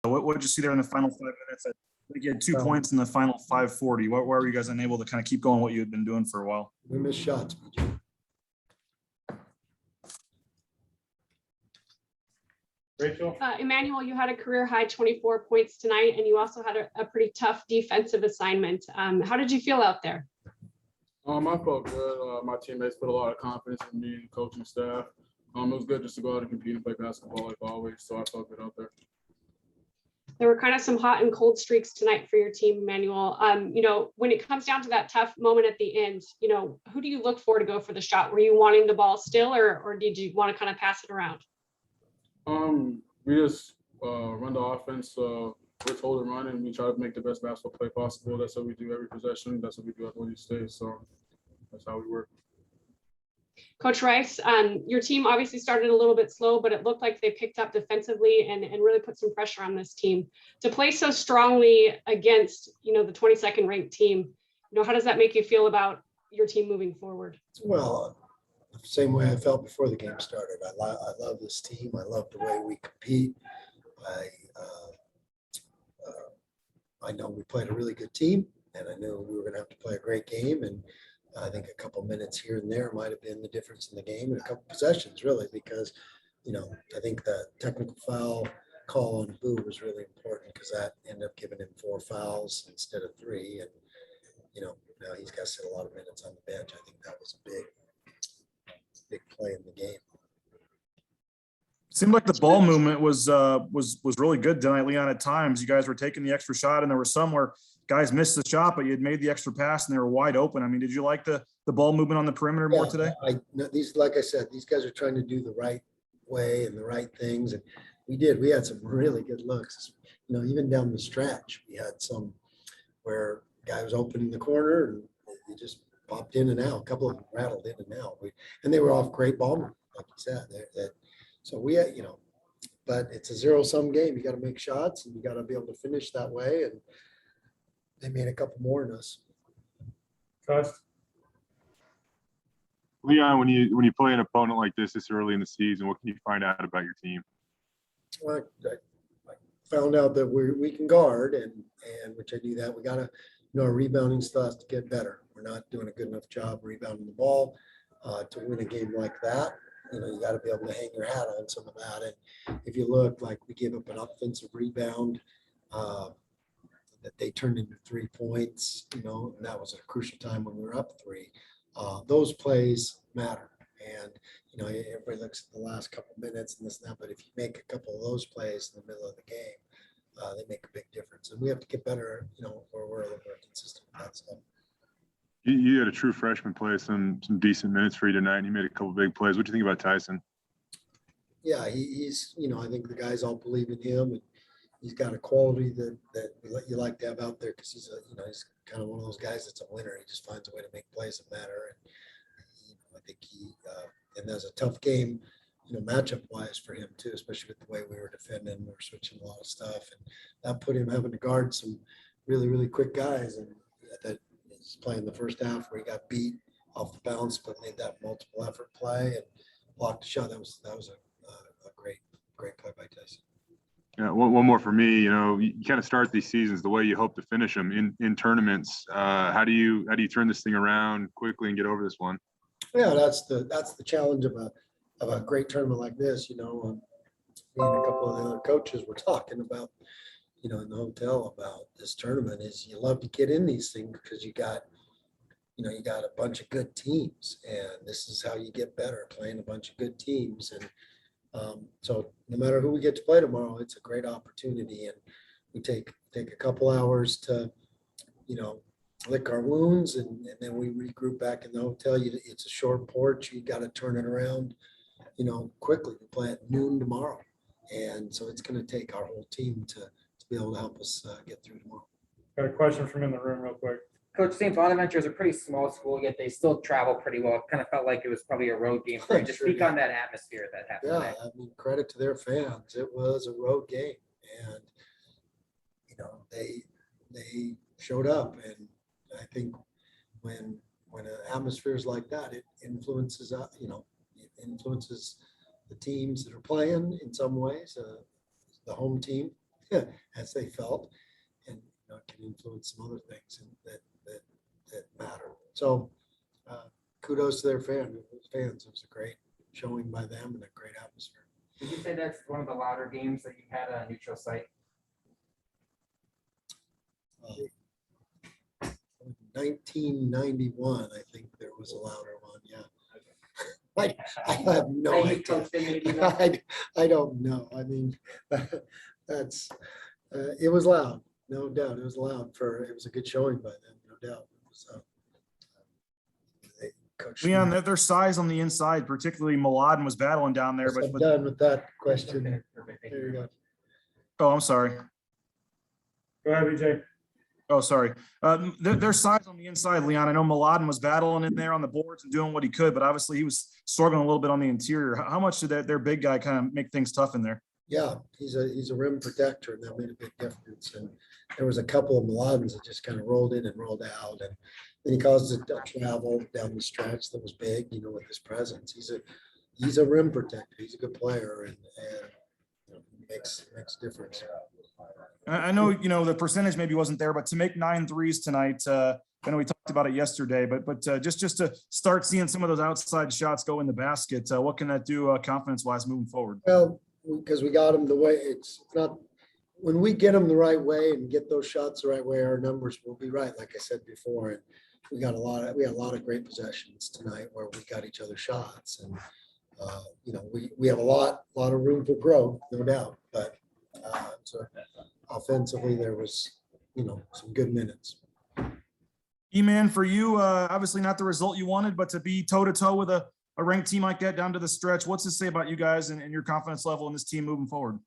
What did you see there in the final 5 minutes? I think you had 2 points in the final 5:40. Why were you guys unable to kind of keep going what you had been doing for a while? We missed shots, BJ. Rachel? Emmanuel, you had a career high 24 points tonight, and you also had a pretty tough defensive assignment. How did you feel out there? I felt good. My teammates put a lot of confidence in me and the coaching staff. It was good just to go out and compete and play basketball like always, so I felt good out there. There were kind of some hot and cold streaks tonight for your team, Emmanuel. When it comes down to that tough moment at the end, who do you look for to go for the shot? Were you wanting the ball still, or did you want to kind of pass it around? We just run the offense. We're told to run, and we try to make the best basketball play possible. That's what we do every possession. That's what we do at Boise State. So that's how we work. Coach Rice, your team obviously started a little bit slow, but it looked like they picked up defensively and really put some pressure on this team. To play so strongly against, the 22nd ranked team, how does that make you feel about your team moving forward? Well, the same way I felt before the game started. I love this team. I love the way we compete. I know we played a really good team, and I knew we were going to have to play a great game. And I think a couple minutes here and there might have been the difference in the game, and a couple possessions really, because, I think the technical foul call on Boo was really important because that ended up giving him 4 fouls instead of 3. And, now he's got to sit a lot of minutes on the bench. I think that was a big play in the game. Seemed like the ball movement was really good tonight, Leon. At times, you guys were taking the extra shot, and there were some where guys missed the shot, but you had made the extra pass, and they were wide open. I mean, did you like the ball movement on the perimeter more today? Like I said, these guys are trying to do the right way and the right things, and we did. We had some really good looks. Even down the stretch, we had some where guy was opening the corner, and he just popped in and out. A couple of them rattled in and out, and they were off great ball movement, like you said. So we had, but it's a zero-sum game. You got to make shots, and you got to be able to finish that way. And they made a couple more than us. Trust. Leon, when you play an opponent like this early in the season, what can you find out about your team? Well, I found out that we can guard, and which I knew that. We got to, our rebounding stuff to get better. We're not doing a good enough job rebounding the ball to win a game like that. You got to be able to hang your hat on some of that. And if you look, like we gave up an offensive rebound that they turned into 3 points, and that was a crucial time when we were up 3. Those plays matter. And, everybody looks at the last couple of minutes and this and that, but if you make a couple of those plays in the middle of the game, they make a big difference. And we have to get better, where we're a little more consistent with that stuff. You had a true freshman play some decent minutes for you tonight, and he made a couple of big plays. What do you think about Tyson? Yeah, he's, I think the guys all believe in him, and he's got a quality that you like to have out there because he's he's kind of one of those guys that's a winner. He just finds a way to make plays that matter. And I think and that's a tough game, matchup wise for him too, especially with the way we were defending. We were switching a lot of stuff, and that put him having to guard some really, really quick guys. And that is playing the first half where he got beat off the bounce, but made that multiple effort play and blocked the shot. That was a great play by Tyson. Yeah, one more for me. You kind of start these seasons the way you hope to finish them in tournaments. How do you turn this thing around quickly and get over this one? Yeah, that's the challenge of a great tournament like this. Me and a couple of the other coaches were talking about, in the hotel about this tournament. Is you love to get in these things because you got a bunch of good teams, and this is how you get better, playing a bunch of good teams. And so no matter who we get to play tomorrow, it's a great opportunity, and we take a couple hours to, lick our wounds, and then we regroup back in the hotel. It's a short porch. You got to turn it around, quickly. We play at noon tomorrow, and so it's going to take our whole team to be able to help us get through tomorrow. Got a question from in the room real quick. Coach, St. Bonaventure is a pretty small school, yet they still travel pretty well. It kind of felt like it was probably a road game for you. Just speak on that atmosphere that happened Yeah, tonight. I mean, credit to their fans. It was a road game, and they showed up. And I think when an atmosphere is like that, it influences the teams that are playing in some ways. The home team, as they felt, and it can influence some other things that matter. So kudos to their fans. It was a great showing by them and a great atmosphere. Did you say that's one of the louder games that you had on a neutral site? 1991, I think there was a louder one. Yeah. I have no That you idea. coached in maybe, though? I don't know. I mean, that's, it was loud, no doubt. It was loud it was a good showing by them, no doubt. It was, Coach Leon, Smith. their size on the inside, particularly Mladen was battling down there, I'm but done with that question. Okay, perfect. Thank There you you. go. oh, I'm sorry. Go ahead, BJ. Oh, sorry. Their size on the inside, Leon. I know Mladen was battling in there on the boards and doing what he could, but obviously he was struggling a little bit on the interior. How much did their big guy kind of make things tough in there? Yeah, he's a rim protector, and that made a big difference. And there was a couple of Mladens that just kind of rolled in and rolled out, and then he caused a travel down the stretch that was big, with his presence. He's a rim protector. He's a good player, and makes difference. I know, the percentage maybe wasn't there, but to make 9 threes tonight, I know we talked about it yesterday, but just to start seeing some of those outside shots go in the basket, what can that do confidence-wise moving forward? Well, because we got them the way it's not, when we get them the right way and get those shots the right way, our numbers will be right. Like I said before, and we had a lot of great possessions tonight where we got each other shots, and we have a lot of room for growth, no doubt. But so offensively, there was some good minutes. E-Man, for you, obviously not the result you wanted, but to be toe-to-toe with a ranked team like that down to the stretch, what's this say about you guys and your confidence level in this team moving forward?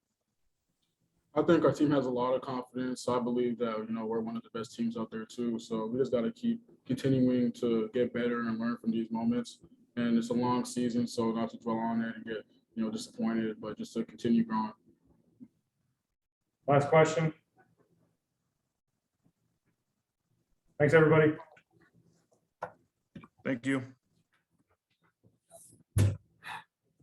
I think our team has a lot of confidence. I believe that, we're one of the best teams out there too. So we just got to keep continuing to get better and learn from these moments. And it's a long season, so not to dwell on it and get, disappointed, but just to continue growing. Last question. Thanks, everybody. Thank you.